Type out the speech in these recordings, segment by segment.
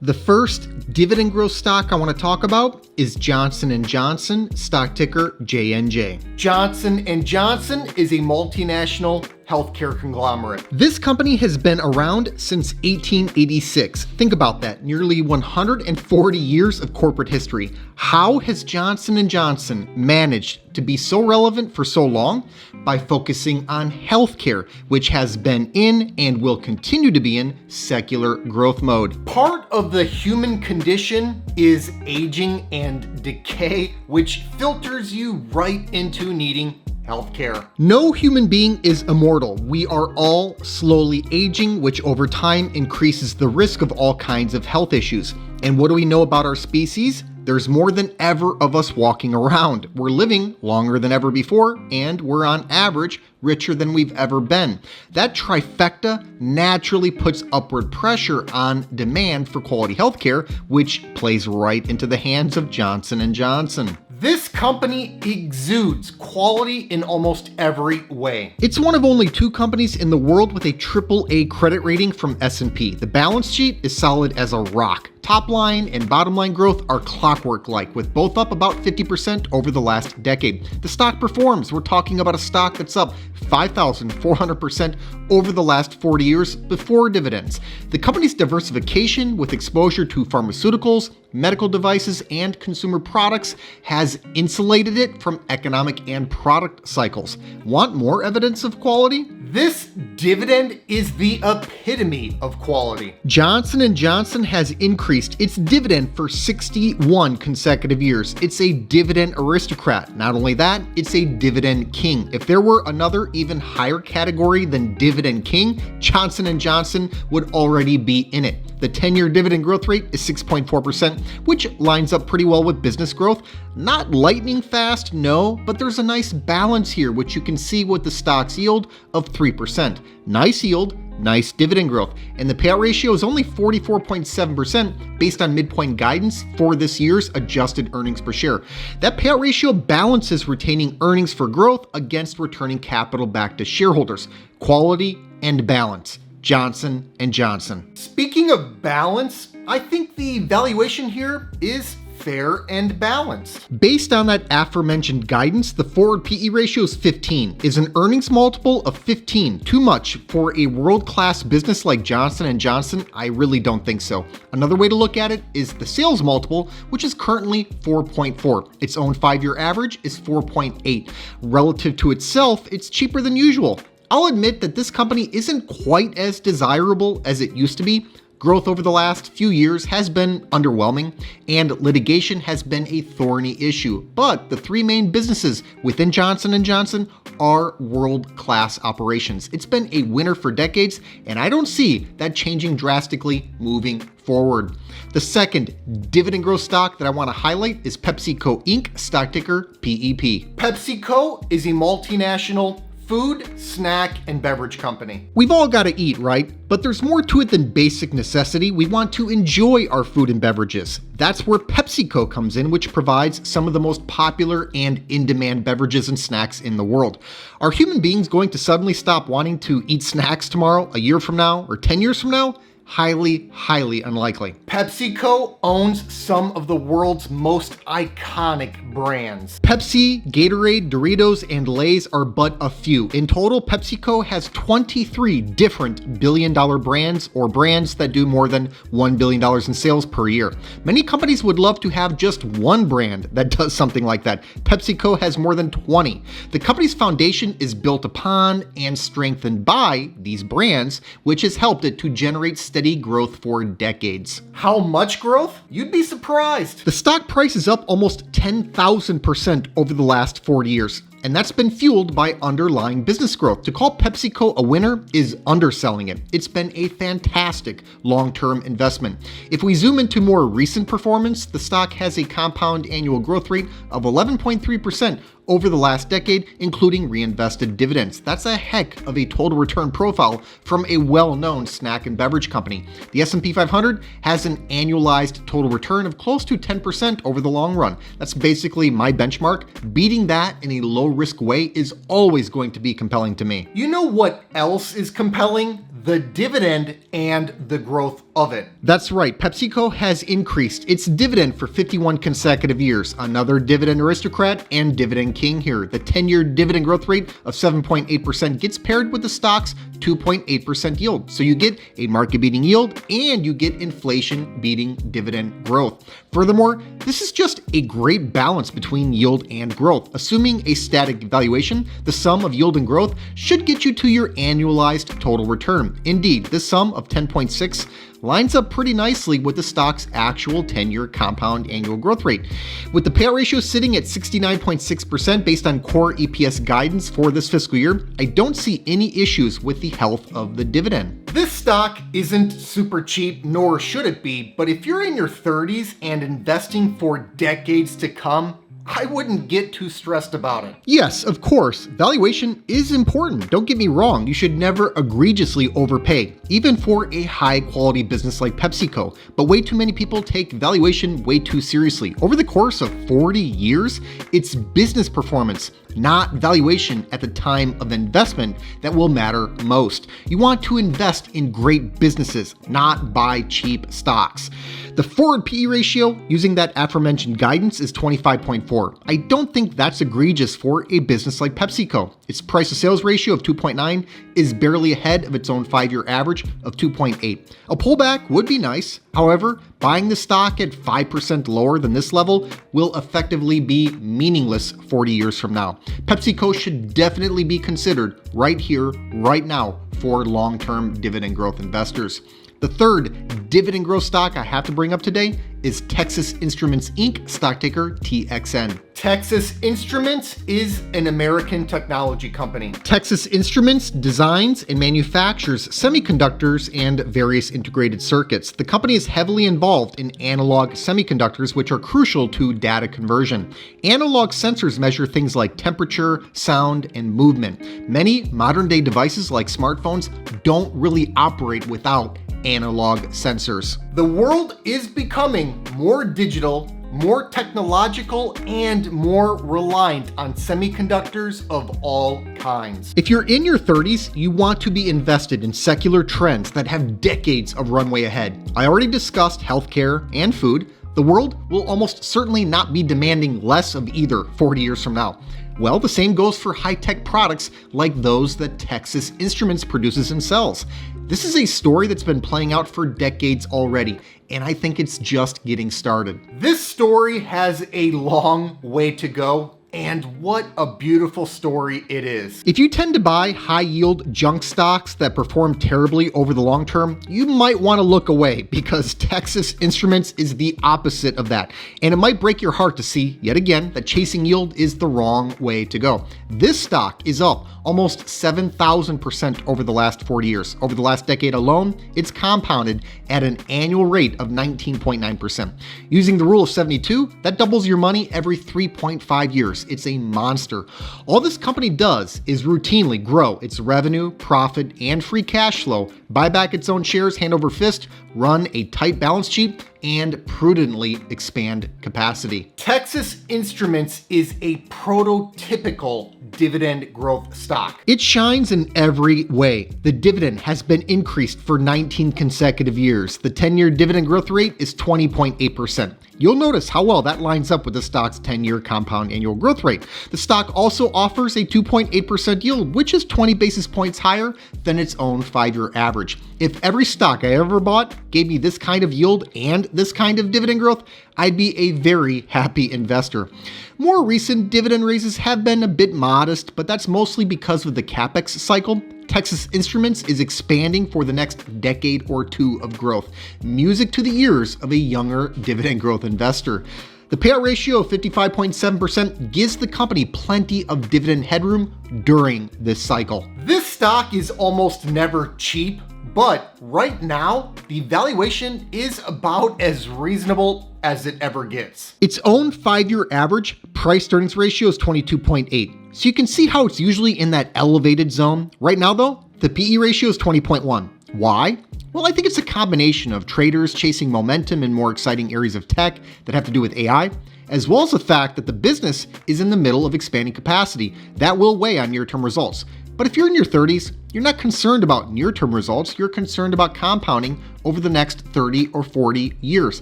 The first dividend growth stock I want to talk about is Johnson & Johnson, stock ticker JNJ. Johnson & Johnson is a multinational healthcare conglomerate. This company has been around since 1886. Think about that, nearly 140 years of corporate history. How has Johnson & Johnson managed to be so relevant for so long? By focusing on healthcare, which has been in and will continue to be in secular growth mode. Part of the human condition is aging and decay, which filters you right into needing healthcare. No human being is immortal. We are all slowly aging, which over time increases the risk of all kinds of health issues. And what do we know about our species? There's more than ever of us walking around. We're living longer than ever before, and we're on average richer than we've ever been. That trifecta naturally puts upward pressure on demand for quality healthcare, which plays right into the hands of Johnson & Johnson. This company exudes quality in almost every way. It's one of only two companies in the world with a AAA credit rating from S&P. The balance sheet is solid as a rock. Top line and bottom line growth are clockwork-like, with both up about 50% over the last decade. The stock performs. We're talking about a stock that's up 5,400% over the last 40 years before dividends. The company's diversification with exposure to pharmaceuticals, medical devices, and consumer products has insulated it from economic and product cycles. Want more evidence of quality? This dividend is the epitome of quality. Johnson & Johnson has increased its dividend for 61 consecutive years. It's a dividend aristocrat. Not only that, it's a dividend king. If there were another even higher category than dividend king, Johnson & Johnson would already be in it. The 10-year dividend growth rate is 6.4%, which lines up pretty well with business growth. Not lightning fast, no, but there's a nice balance here, which you can see with the stock's yield of 3%. Nice yield, nice dividend growth, and the payout ratio is only 44.7% based on midpoint guidance for this year's adjusted earnings per share. That payout ratio balances retaining earnings for growth against returning capital back to shareholders. Quality and balance. Johnson & Johnson. Speaking of balance, I think the valuation here is fair and balanced. Based on that aforementioned guidance, the forward PE ratio is 15. Is an earnings multiple of 15 too much for a world-class business like Johnson & Johnson? I really don't think so. Another way to look at it is the sales multiple, which is currently 4.4. Its own 5-year average is 4.8. Relative to itself, it's cheaper than usual. I'll admit that this company isn't quite as desirable as it used to be. Growth over the last few years has been underwhelming, and litigation has been a thorny issue. But the three main businesses within Johnson & Johnson are world-class operations. It's been a winner for decades, and I don't see that changing drastically moving forward. The second dividend growth stock that I want to highlight is PepsiCo Inc., stock ticker PEP. PepsiCo is a multinational food, snack, and beverage company. We've all got to eat, right? But there's more to it than basic necessity. We want to enjoy our food and beverages. That's where PepsiCo comes in, which provides some of the most popular and in-demand beverages and snacks in the world. Are human beings going to suddenly stop wanting to eat snacks tomorrow, a year from now, or 10 years from now? Highly, highly unlikely. PepsiCo owns some of the world's most iconic brands. Pepsi, Gatorade, Doritos, and Lay's are but a few. In total, PepsiCo has 23 different billion-dollar brands or brands that do more than $1 billion in sales per year. Many companies would love to have just one brand that does something like that. PepsiCo has more than 20. The company's foundation is built upon and strengthened by these brands, which has helped it to generate steady growth for decades. How much growth? You'd be surprised. The stock price is up almost 10,000% over the last 40 years. And that's been fueled by underlying business growth. To call PepsiCo a winner is underselling it. It's been a fantastic long-term investment. If we zoom into more recent performance, the stock has a compound annual growth rate of 11.3% over the last decade, including reinvested dividends. That's a heck of a total return profile from a well-known snack and beverage company. The S&P 500 has an annualized total return of close to 10% over the long run. That's basically my benchmark. Beating that in a low-risk way is always going to be compelling to me. You know what else is compelling? The dividend and the growth of it. That's right. PepsiCo has increased its dividend for 51 consecutive years. Another dividend aristocrat and dividend king here. The 10-year dividend growth rate of 7.8% gets paired with the stock's 2.8% yield. So you get a market-beating yield and you get inflation-beating dividend growth. Furthermore, this is just a great balance between yield and growth. Assuming a static valuation, the sum of yield and growth should get you to your annualized total return. Indeed, this sum of 10.6 lines up pretty nicely with the stock's actual 10-year compound annual growth rate. With the payout ratio sitting at 69.6% based on core EPS guidance for this fiscal year, I don't see any issues with the health of the dividend. This stock isn't super cheap, nor should it be, but if you're in your 30s and investing for decades to come, I wouldn't get too stressed about it. Yes, of course, valuation is important. Don't get me wrong, you should never egregiously overpay, even for a high-quality business like PepsiCo. But way too many people take valuation way too seriously. Over the course of 40 years, it's business performance, not valuation at the time of investment, that will matter most. You want to invest in great businesses, not buy cheap stocks. The forward PE ratio, using that aforementioned guidance, is 25.4. I don't think that's egregious for a business like PepsiCo. Its price-to-sales ratio of 2.9 is barely ahead of its own 5-year average of 2.8. A pullback would be nice. However, buying the stock at 5% lower than this level will effectively be meaningless 40 years from now. PepsiCo should definitely be considered right here, right now, for long-term dividend growth investors. The third dividend growth stock I have to bring up today is Texas Instruments Inc., stock ticker TXN. Texas Instruments is an American technology company. Texas Instruments designs and manufactures semiconductors and various integrated circuits. The company is heavily involved in analog semiconductors, which are crucial to data conversion. Analog sensors measure things like temperature, sound, and movement. Many modern-day devices like smartphones don't really operate without analog sensors. The world is becoming more digital, more technological, and more reliant on semiconductors of all kinds. If you're in your 30s, you want to be invested in secular trends that have decades of runway ahead. I already discussed healthcare and food. The world will almost certainly not be demanding less of either 40 years from now. Well, the same goes for high-tech products like those that Texas Instruments produces and sells. This is a story that's been playing out for decades already, and I think it's just getting started. This story has a long way to go, and what a beautiful story it is. If you tend to buy high-yield junk stocks that perform terribly over the long term, you might want to look away, because Texas Instruments is the opposite of that. And it might break your heart to see, yet again, that chasing yield is the wrong way to go. This stock is up almost 7,000% over the last 40 years. Over the last decade alone, it's compounded at an annual rate of 19.9%. Using the rule of 72, that doubles your money every 3.5 years. It's a monster. All this company does is routinely grow its revenue, profit, and free cash flow, buy back its own shares hand over fist, run a tight balance sheet, and prudently expand capacity. Texas Instruments is a prototypical dividend growth stock. It shines in every way. The dividend has been increased for 19 consecutive years. The 10-year dividend growth rate is 20.8%. You'll notice how well that lines up with the stock's 10-year compound annual growth rate. The stock also offers a 2.8% yield, which is 20 basis points higher than its own 5-year average. If every stock I ever bought gave me this kind of yield and this kind of dividend growth, I'd be a very happy investor. More recent dividend raises have been a bit modest, but that's mostly because of the capex cycle. Texas Instruments is expanding for the next decade or two of growth. Music to the ears of a younger dividend growth investor. The payout ratio of 55.7% gives the company plenty of dividend headroom during this cycle. This stock is almost never cheap, but right now, the valuation is about as reasonable as it ever gets. Its own 5-year average price earnings ratio is 22.8. So you can see how it's usually in that elevated zone. Right now though, the PE ratio is 20.1. Why? Well, I think it's a combination of traders chasing momentum in more exciting areas of tech that have to do with AI, as well as the fact that the business is in the middle of expanding capacity. That will weigh on near-term results. But if you're in your 30s, you're not concerned about near-term results, you're concerned about compounding over the next 30 or 40 years.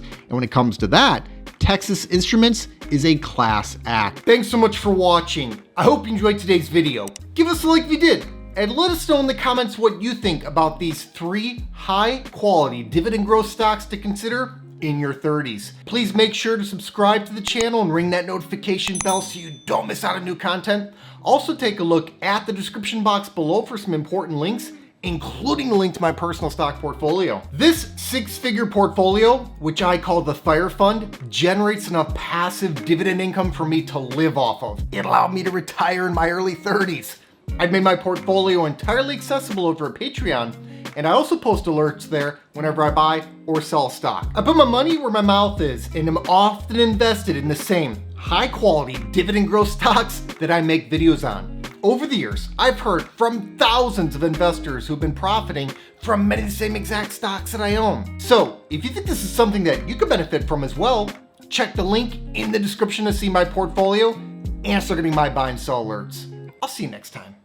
And when it comes to that, Texas Instruments is a class act. Thanks so much for watching. I hope you enjoyed today's video. Give us a like if you did, and let us know in the comments what you think about these 3 high-quality dividend growth stocks to consider in your 30s. Please make sure to subscribe to the channel and ring that notification bell so you don't miss out on new content. Also take a look at the description box below for some important links, including a link to my personal stock portfolio. This 6-figure portfolio, which I call the Fire Fund, generates enough passive dividend income for me to live off of. It allowed me to retire in my early 30s. I've made my portfolio entirely accessible over Patreon, and I also post alerts there whenever I buy or sell stock. I put my money where my mouth is and am often invested in the same high quality dividend growth stocks that I make videos on. Over the years, I've heard from thousands of investors who've been profiting from many of the same exact stocks that I own. So if you think this is something that you could benefit from as well, check the link in the description to see my portfolio and start getting my buy and sell alerts. I'll see you next time.